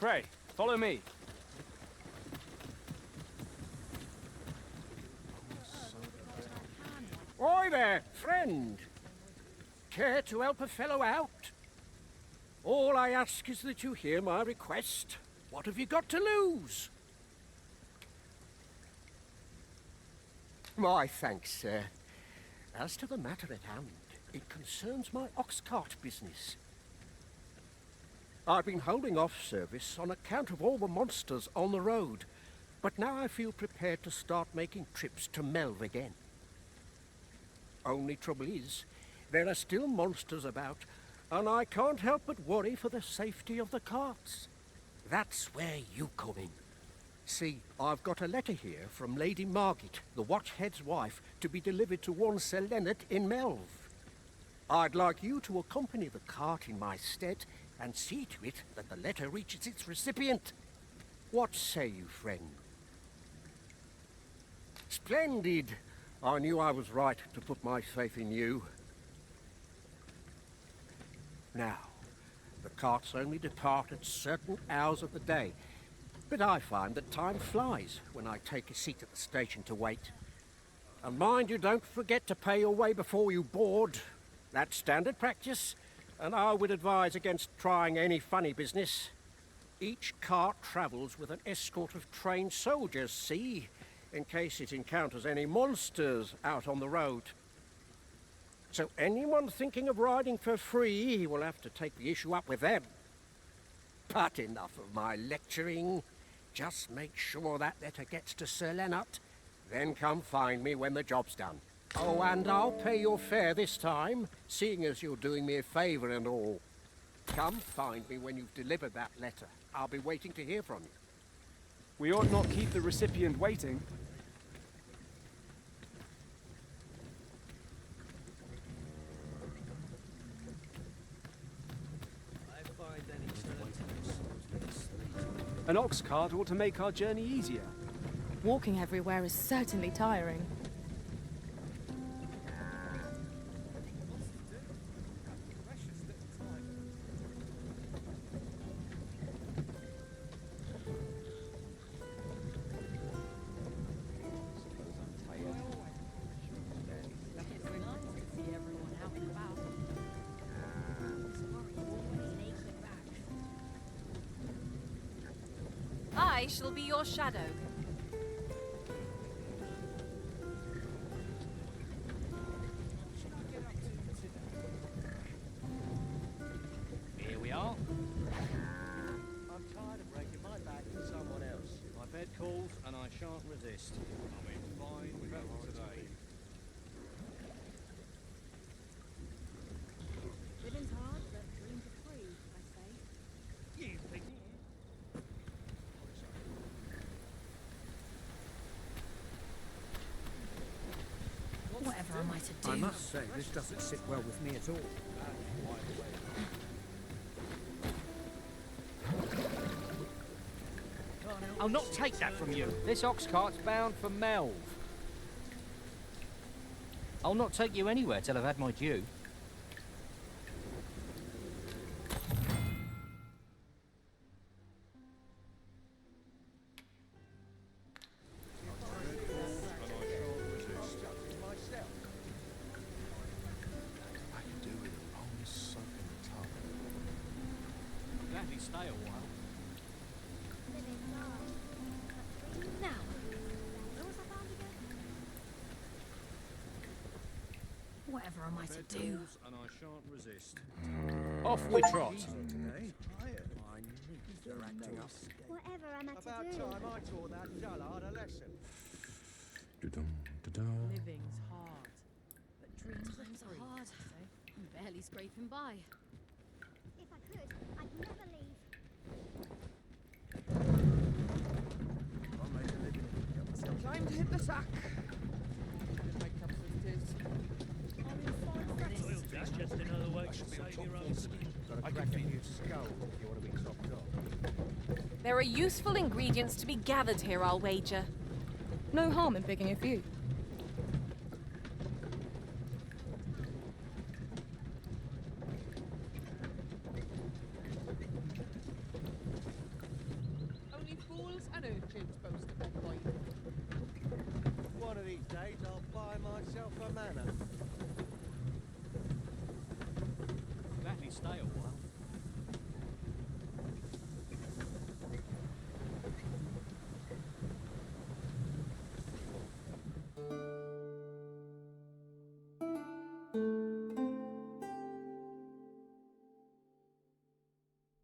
Pray, follow me. Oi there, friend. Care to help a fellow out? All I ask is that you hear my request. What have you got to lose? My thanks, sir. As to the matter at hand, it concerns my ox cart business. I've been holding off service on account of all the monsters on the road, but now I feel prepared to start making trips to Melv again. Only trouble is, there are still monsters about, and I can't help but worry for the safety of the carts. That's where you come in. See, I've got a letter here from Lady Margit, the Watchhead's wife, to be delivered to one Sir Leonard in Melv. I'd like you to accompany the cart in my stead and see to it that the letter reaches its recipient. What say you, friend? Splendid! I knew I was right to put my faith in you. Now, the carts only depart at certain hours of the day, but I find that time flies when I take a seat at the station to wait. And mind you don't forget to pay your way before you board. That's standard practice, and I would advise against trying any funny business. Each cart travels with an escort of trained soldiers, see, in case it encounters any monsters out on the road. So anyone thinking of riding for free will have to take the issue up with them. But enough of my lecturing. Just make sure that letter gets to Sir Leonard, then come find me when the job's done. Oh, and I'll pay your fare this time, seeing as you're doing me a favour and all. Come find me when you've delivered that letter. I'll be waiting to hear from you. We ought not keep the recipient waiting. An ox cart ought to make our journey easier. Walking everywhere is certainly tiring. I shall be your shadow. Here we are. I'm tired of breaking my back for someone else. My bed calls and I shan't resist. I'm in fine weather today. Living's hard, but dreams are free, I say. You think? Whatever am I to do? I must say, this doesn't sit well with me at all. I'll not take that from you. This ox cart's bound for Melv. I'll not take you anywhere till I've had my due. Gladly stay a while. Now, where was I found again? Whatever am I to do? And I shan't resist. Off we trot. Whatever am I to About do? time I taught that dullard a lesson. Living's hard, but dreams Times are hard. I'm barely scraping by. If I could, I'd never leave. Time to hit the sack. It's just another way to save your own skin. Got a crack in your skull if you want to be topped off. There are useful ingredients to be gathered here, I'll wager. no harm in picking a few. days I'll buy myself a manor. Gladly stay a while.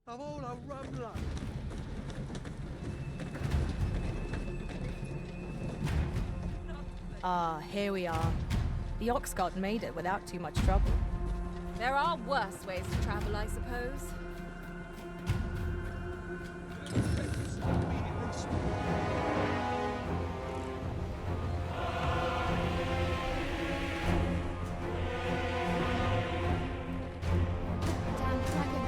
I'm all a rum luck. Ah, here we are. The ox cart made it without too much trouble. There are worse ways to travel, I suppose. Damn dragon.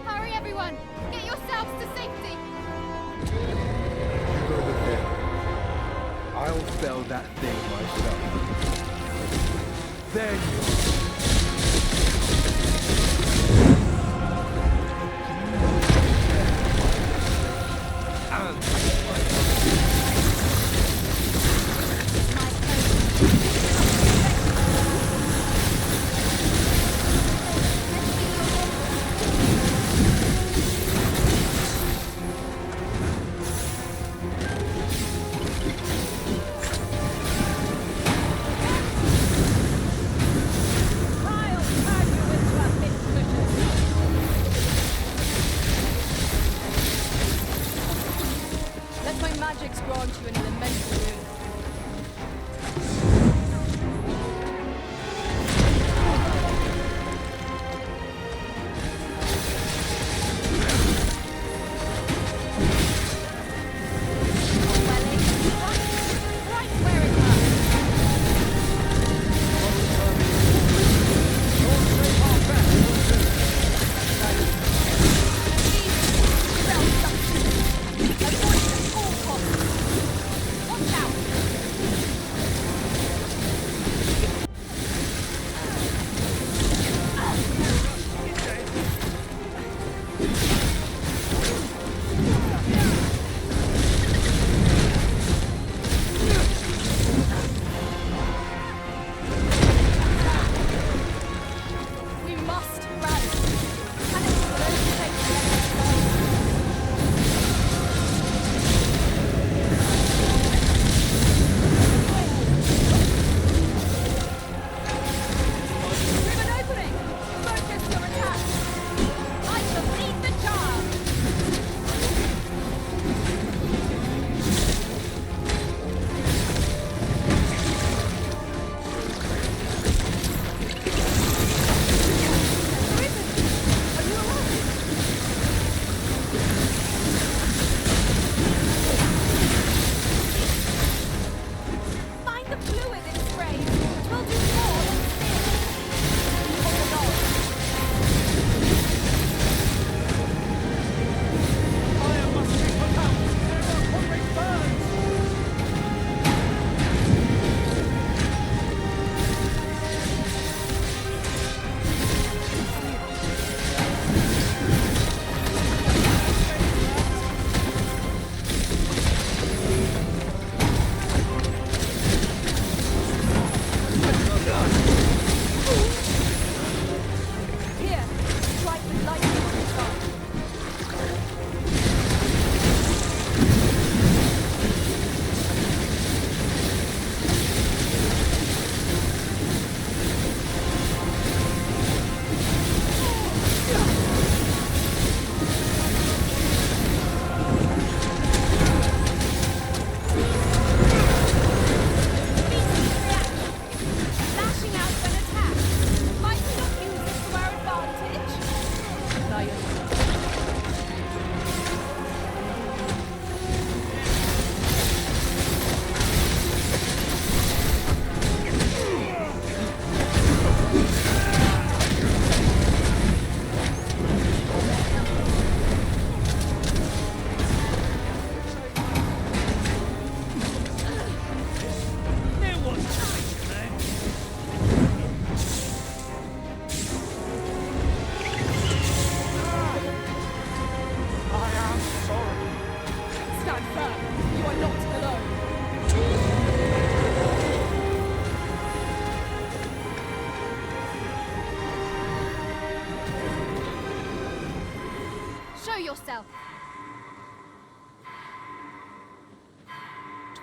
Hurry, everyone! Get yourselves to safety! Go ahead. I'll fell that thing myself. There you Let my magics grant you an elemental boon. Right where it hurts. Avoid at all costs. Watch out!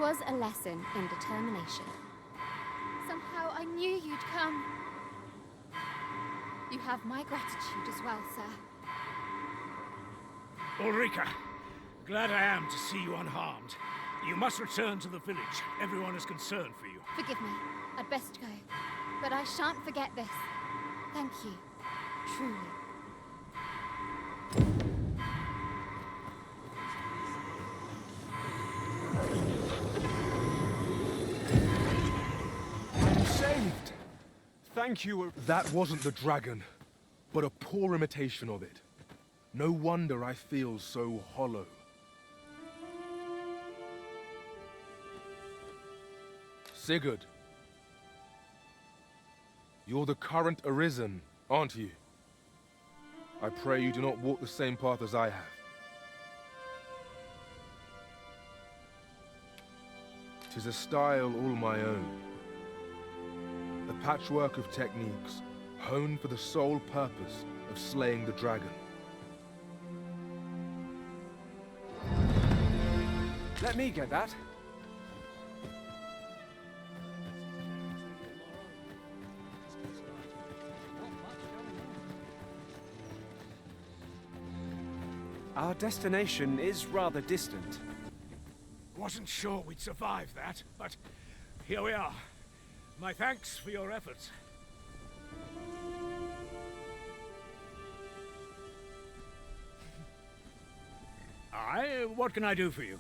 'Twas a lesson in determination. Somehow I knew you'd come. You have my gratitude as well, sir. Ulrika, glad I am to see you unharmed. You must return to the village. Everyone is concerned for you. Forgive me. I'd best go. But I shan't forget this. Thank you. Truly. I'm saved! Thank you. That wasn't the dragon, but a poor imitation of it. No wonder I feel so hollow. Sigurd. You're the current Arisen, aren't you? I pray you do not walk the same path as I have. 'Tis a style all my own. A patchwork of techniques, honed for the sole purpose of slaying the dragon. Let me get that. Our destination is rather distant. Wasn't sure we'd survive that, but here we are. My thanks for your efforts. What can I do for you?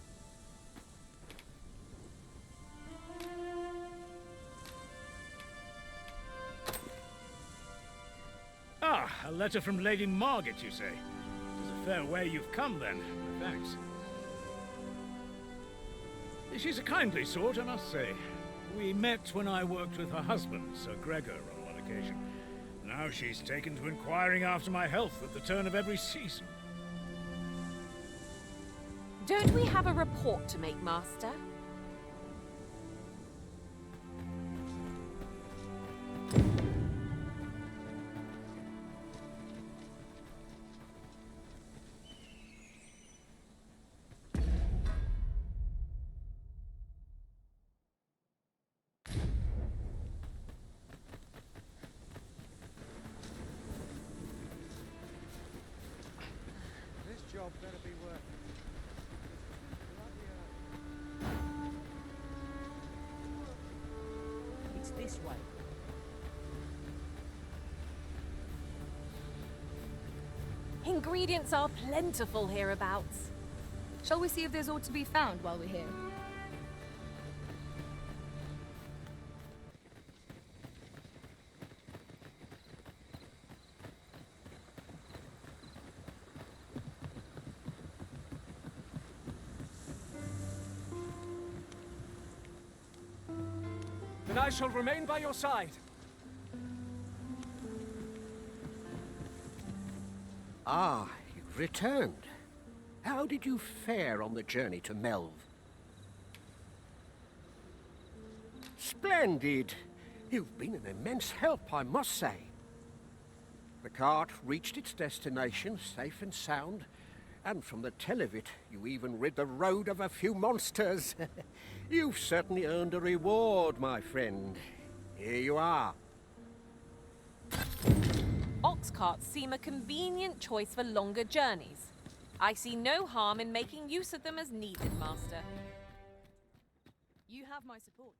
Ah, a letter from Lady Margaret, you say? It's a fair way you've come, then. Thanks. She's a kindly sort, I must say. We met when I worked with her husband, Sir Gregor, on one occasion. Now she's taken to inquiring after my health at the turn of every season. Don't we have a report to make, Master? This job better be worth it. It's this way. Ingredients are plentiful hereabouts. Shall we see if there's aught to be found while we're here? Then I shall remain by your side. Ah, you've returned. How did you fare on the journey to Melv? Splendid! You've been an immense help, I must say. The cart reached its destination safe and sound, and from the tell of it, you even rid the road of a few monsters. You've certainly earned a reward, my friend. Here you are. Ox carts seem a convenient choice for longer journeys. I see no harm in making use of them as needed, Master. You have my support.